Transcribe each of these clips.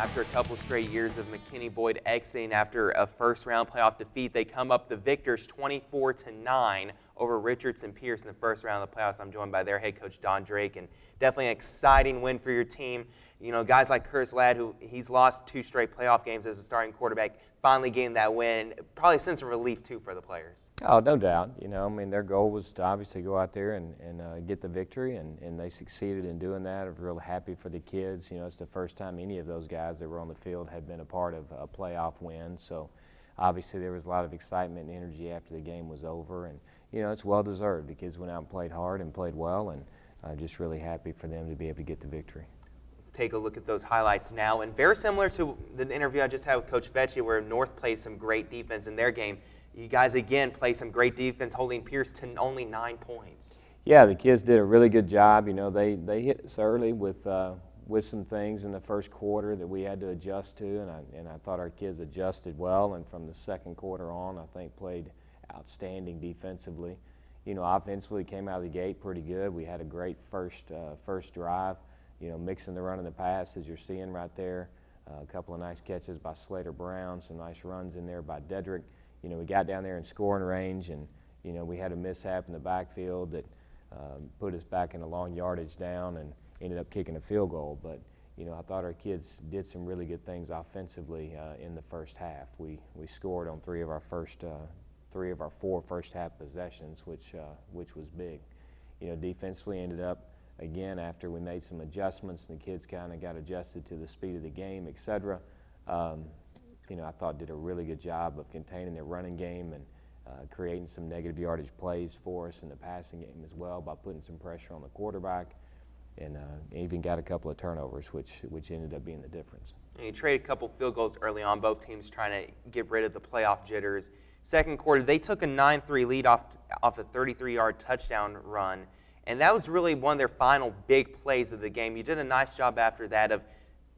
After a couple straight years of McKinney Boyd exiting after a first-round playoff defeat, they come up the victors 24-9 over Richardson Pearce in the first round of the playoffs. I'm joined by their head coach, Don Drake, and definitely an exciting win for your team. You know, guys like Curtis Ladd, who he's lost 2 straight playoff games as a starting quarterback, finally getting that win. Probably a sense of relief, too, for the players. Oh, no doubt. You know, I mean, their goal was to obviously go out there and get the victory, and they succeeded in doing that. I'm really happy for the kids. You know, it's the first time any of those guys that were on the field had been a part of a playoff win. So, obviously, there was a lot of excitement and energy after the game was over. And, you know, it's well-deserved. The kids went out and played hard and played well, and I'm just really happy for them to be able to get the victory. Take a look at those highlights now, and very similar to the interview I just had with Coach Vecchia, where North played some great defense in their game. You guys again played some great defense, holding Pearce to only 9 points. Yeah, the kids did a really good job. You know, they hit us early with some things in the first quarter that we had to adjust to, and I thought our kids adjusted well. And from the second quarter on, I think played outstanding defensively. You know, offensively came out of the gate pretty good. We had a great first drive. You know, mixing the run and the pass, as you're seeing right there. A couple of nice catches by Slater Brown, some nice runs in there by Dedrick. You know, we got down there in scoring range, and, you know, we had a mishap in the backfield that put us back in a long yardage down and ended up kicking a field goal. But, you know, I thought our kids did some really good things offensively in the first half. We scored on 3 of our 4 first half possessions, which was big. You know, defensively ended up, again, after we made some adjustments and the kids kind of got adjusted to the speed of the game, et cetera, you know, I thought did a really good job of containing their running game and creating some negative yardage plays for us in the passing game as well by putting some pressure on the quarterback, and even got a couple of turnovers, which ended up being the difference. And you traded a couple field goals early on, both teams trying to get rid of the playoff jitters. Second quarter, they took a 9-3 lead off a 33-yard touchdown run. And that was really one of their final big plays of the game. You did a nice job after that of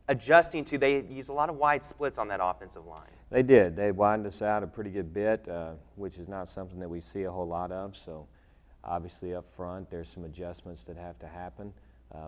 adjusting to, they used a lot of wide splits on that offensive line. They did. They widened us out a pretty good bit, which is not something that we see a whole lot of. So obviously up front there's some adjustments that have to happen.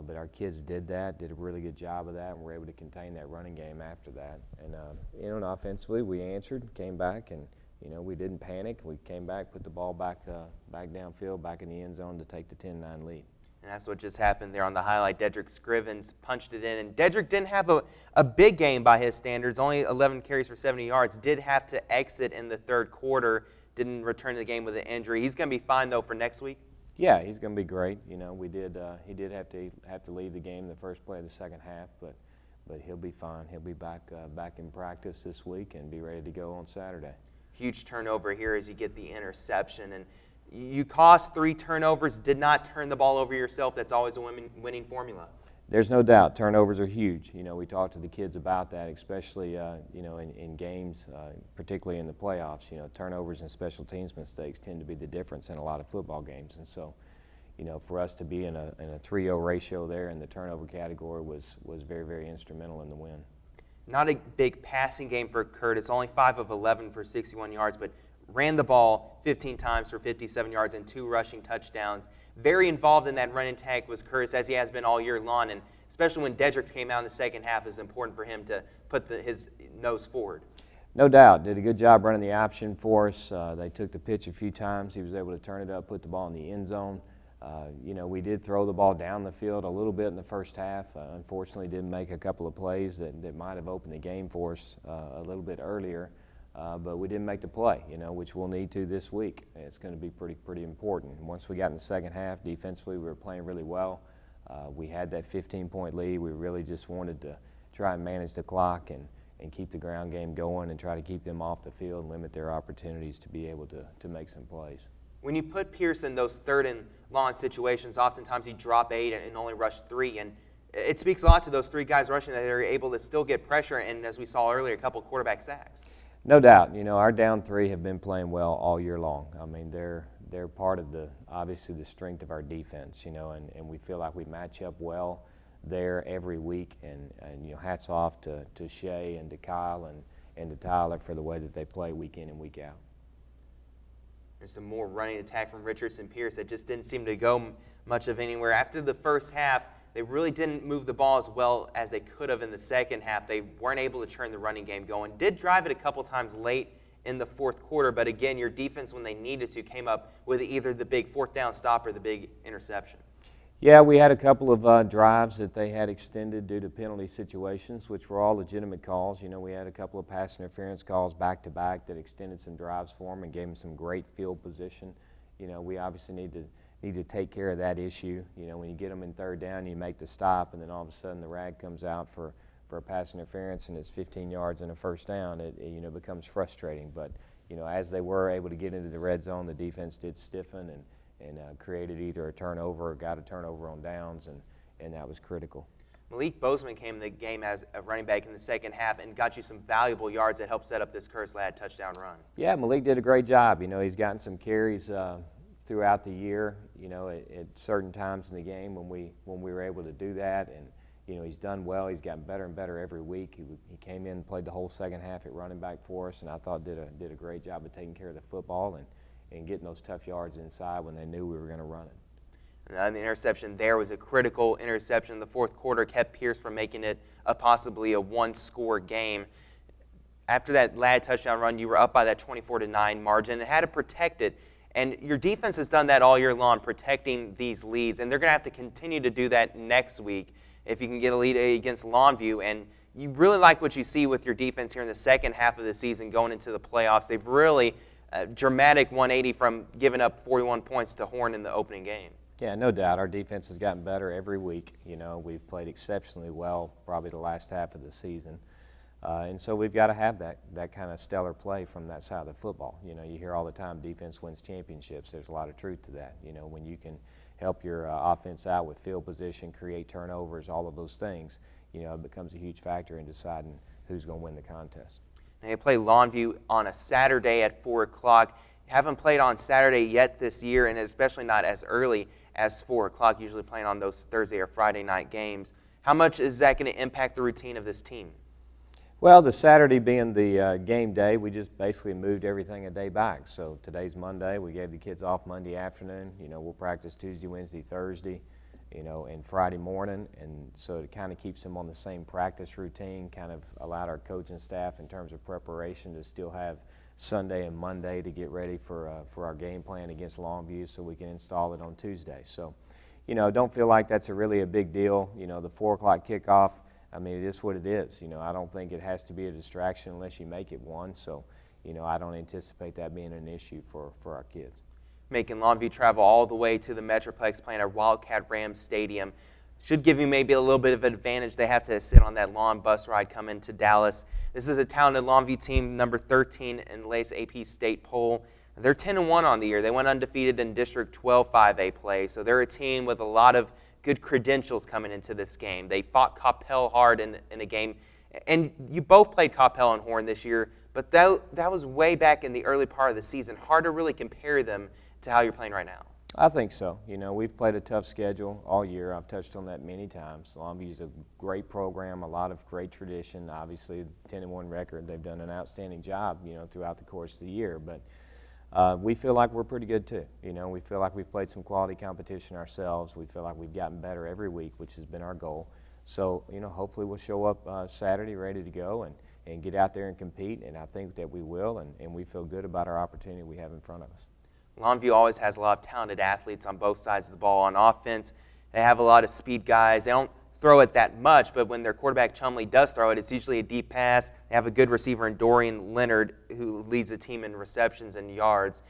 But our kids did that, did a really good job of that, and were able to contain that running game after that. And, you know, and offensively we answered, came back, and you know, we didn't panic. We came back, put the ball back downfield, back in the end zone to take the 10-9 lead. And that's what just happened there on the highlight. Dedrick Scrivens punched it in. And Dedrick didn't have a big game by his standards, only 11 carries for 70 yards. Did have to exit in the third quarter, didn't return to the game with an injury. He's going to be fine, though, for next week? Yeah, he's going to be great. You know, he did have to leave the game the first play of the second half, but he'll be fine. He'll be back in practice this week and be ready to go on Saturday. Huge turnover here as you get the interception. And you caused 3 turnovers, did not turn the ball over yourself. That's always a winning formula. There's no doubt. Turnovers are huge. You know, we talked to the kids about that, especially, you know, in games, particularly in the playoffs. You know, turnovers and special teams mistakes tend to be the difference in a lot of football games. And so, you know, for us to be in a 3-0 ratio there in the turnover category was very, very instrumental in the win. Not a big passing game for Curtis, only 5 of 11 for 61 yards, but ran the ball 15 times for 57 yards and 2 rushing touchdowns. Very involved in that running tag was Curtis, as he has been all year long, and especially when Dedrick came out in the second half, it was important for him to put his nose forward. No doubt. Did a good job running the option for us. They took the pitch a few times. He was able to turn it up, put the ball in the end zone. You know, we did throw the ball down the field a little bit in the first half. Unfortunately, didn't make a couple of plays that might have opened the game for us a little bit earlier. But we didn't make the play, you know, which we'll need to this week. It's going to be pretty important. Once we got in the second half, defensively, we were playing really well. We had that 15-point lead. We really just wanted to try and manage the clock and keep the ground game going and try to keep them off the field and limit their opportunities to be able to make some plays. When you put Pearce in those 3rd and long situations, oftentimes he drop 8 and only rush 3. And it speaks a lot to those 3 guys rushing that they're able to still get pressure and, as we saw earlier, a couple quarterback sacks. No doubt. You know, our down 3 have been playing well all year long. I mean, they're part of obviously the strength of our defense, you know, and we feel like we match up well there every week. And you know, hats off to Shea and to Kyle and to Tyler for the way that they play week in and week out. There's some more running attack from Richardson Pearce that just didn't seem to go much of anywhere. After the first half, they really didn't move the ball as well as they could have in the second half. They weren't able to turn the running game going. Did drive it a couple times late in the fourth quarter, but again, your defense, when they needed to, came up with either the big fourth down stop or the big interception. Yeah, we had a couple of drives that they had extended due to penalty situations, which were all legitimate calls. You know, we had a couple of pass interference calls back-to-back that extended some drives for them and gave them some great field position. You know, we obviously need to take care of that issue. You know, when you get them in third down, you make the stop, and then all of a sudden the rag comes out for a pass interference and it's 15 yards and a first down, it you know, becomes frustrating. But, you know, as they were able to get into the red zone, the defense did stiffen and created either a turnover or got a turnover on downs, and that was critical. Malik Bozeman came in the game as a running back in the second half and got you some valuable yards that helped set up this Curse Lad touchdown run. Yeah, Malik did a great job. You know, he's gotten some carries throughout the year, you know, at certain times in the game when we were able to do that, and you know, he's done well. He's gotten better and better every week. He came in and played the whole second half at running back for us, and I thought did a great job of taking care of the football and getting those tough yards inside when they knew we were going to run it. And the interception there was a critical interception in the fourth quarter, kept Pearce from making it possibly a one-score game. After that Ladd touchdown run, you were up by that 24-9 margin and had to protect it. And your defense has done that all year long, protecting these leads, and they're going to have to continue to do that next week if you can get a lead against Longview. And you really like what you see with your defense here in the second half of the season going into the playoffs. They've really dramatic 180 from giving up 41 points to Horn in the opening game. Yeah, no doubt. Our defense has gotten better every week. You know, we've played exceptionally well probably the last half of the season. And so we've got to have that kind of stellar play from that side of the football. You know, you hear all the time defense wins championships. There's a lot of truth to that. You know, when you can help your offense out with field position, create turnovers, all of those things, you know, it becomes a huge factor in deciding who's going to win the contest. Now, you play Longview on a Saturday at 4 o'clock. You haven't played on Saturday yet this year, and especially not as early as 4 o'clock, usually playing on those Thursday or Friday night games. How much is that going to impact the routine of this team? Well, the Saturday being the game day, we just basically moved everything a day back. So today's Monday. We gave the kids off Monday afternoon. You know, we'll practice Tuesday, Wednesday, Thursday, you know, and Friday morning. And so it kind of keeps them on the same practice routine, kind of allowed our coaching staff in terms of preparation to still have Sunday and Monday to get ready for our game plan against Longview so we can install it on Tuesday. So, you know, don't feel like that's really a big deal. You know, the 4 o'clock kickoff, I mean, it is what it is. You know, I don't think it has to be a distraction unless you make it one. So, you know, I don't anticipate that being an issue for our kids. Making Longview travel all the way to the Metroplex, playing at Wildcat Rams Stadium should give you maybe a little bit of an advantage. They have to sit on that long bus ride coming to Dallas. This is a talented Longview team, number 13 in the latest AP State poll. They're 10-1 on the year. They went undefeated in District 12 5A play, so they're a team with a lot of good credentials coming into this game. They fought Coppell hard in a game, and you both played Coppell and Horn this year, but that was way back in the early part of the season. Hard to really compare them to how you're playing right now. I think so. You know, we've played a tough schedule all year. I've touched on that many times. Longview's a great program, a lot of great tradition. Obviously, 10-1 record. They've done an outstanding job, you know, throughout the course of the year. But we feel like we're pretty good too. You know, we feel like we've played some quality competition ourselves. We feel like we've gotten better every week, which has been our goal. So, you know, hopefully we'll show up Saturday ready to go and get out there and compete, and I think that we will, and we feel good about our opportunity we have in front of us. Longview always has a lot of talented athletes on both sides of the ball. On offense, they have a lot of speed guys. They don't throw it that much, but when their quarterback Chumley does throw it, it's usually a deep pass. They have a good receiver in Dorian Leonard, who leads the team in receptions and yards.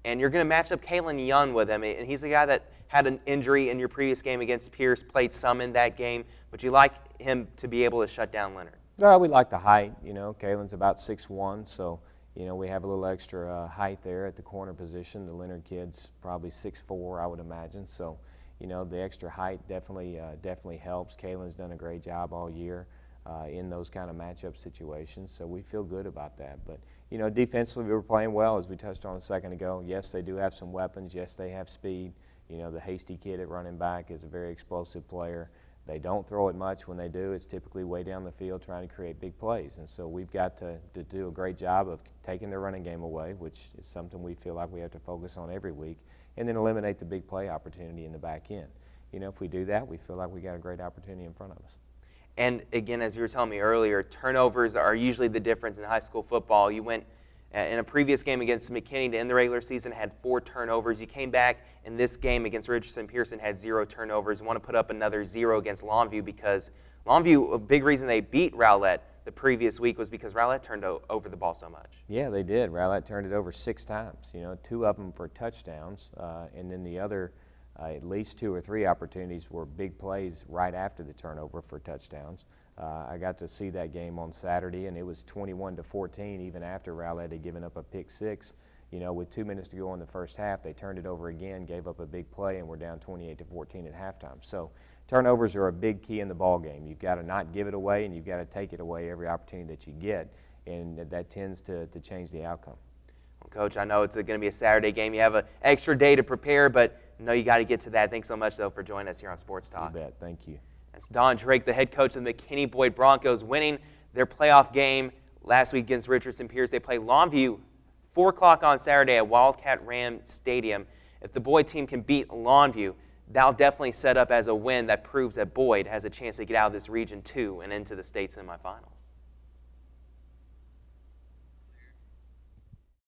And you're going to match up Kalen Young with him, and he's a guy that had an injury in your previous game against Pearce, played some in that game, but you like him to be able to shut down Leonard. Well, we like the height. You know, Kalen's about 6'1", so you know, we have a little extra height there at the corner position. The Leonard kid's probably 6'4", I would imagine. So, you know, the extra height definitely helps. Kalen's done a great job all year in those kind of matchup situations. So we feel good about that. But, you know, defensively we were playing well, as we touched on a second ago. Yes, they do have some weapons. Yes, they have speed. You know, the hasty kid at running back is a very explosive player. They don't throw it much. When they do, it's typically way down the field trying to create big plays. And so we've got to do a great job of taking their running game away, which is something we feel like we have to focus on every week, and then eliminate the big play opportunity in the back end. if we do that, we feel like we got a great opportunity in front of us. And again, as you were telling me earlier, turnovers are usually the difference in high school football. You went in a previous game against McKinney to end the regular season, had 4 turnovers. You came back in this game against Richardson Pearce, had 0 turnovers. You want to put up another 0 against Longview, because Longview, a big reason they beat Rowlett the previous week was because Rowlett turned over the ball so much. Yeah, they did. Rowlett turned it over 6 times, 2 of them for touchdowns, and then the other at least 2 or 3 opportunities were big plays right after the turnover for touchdowns. I got to see that game on Saturday, and it was 21-14 even after Rowlett had given up a pick 6. With 2 minutes to go in the first half, they turned it over again, gave up a big play, and we're down 28-14 at halftime. So turnovers are a big key in the ball game. You've got to not give it away, and you've got to take it away every opportunity that you get, and that tends to change the outcome. Well, Coach, I know it's going to be a Saturday game. You have an extra day to prepare, but I know you got to get to that. Thanks so much, though, for joining us here on Sports Talk. You bet. Thank you. That's Don Drake, the head coach of the McKinney Boyd Broncos, winning their playoff game last week against Richardson Pearce. They play Longview 4 o'clock on Saturday at Wildcat Ram Stadium. If the Boyd team can beat Longview, that'll definitely set up as a win that proves that Boyd has a chance to get out of this Region 2 and into the state semifinals.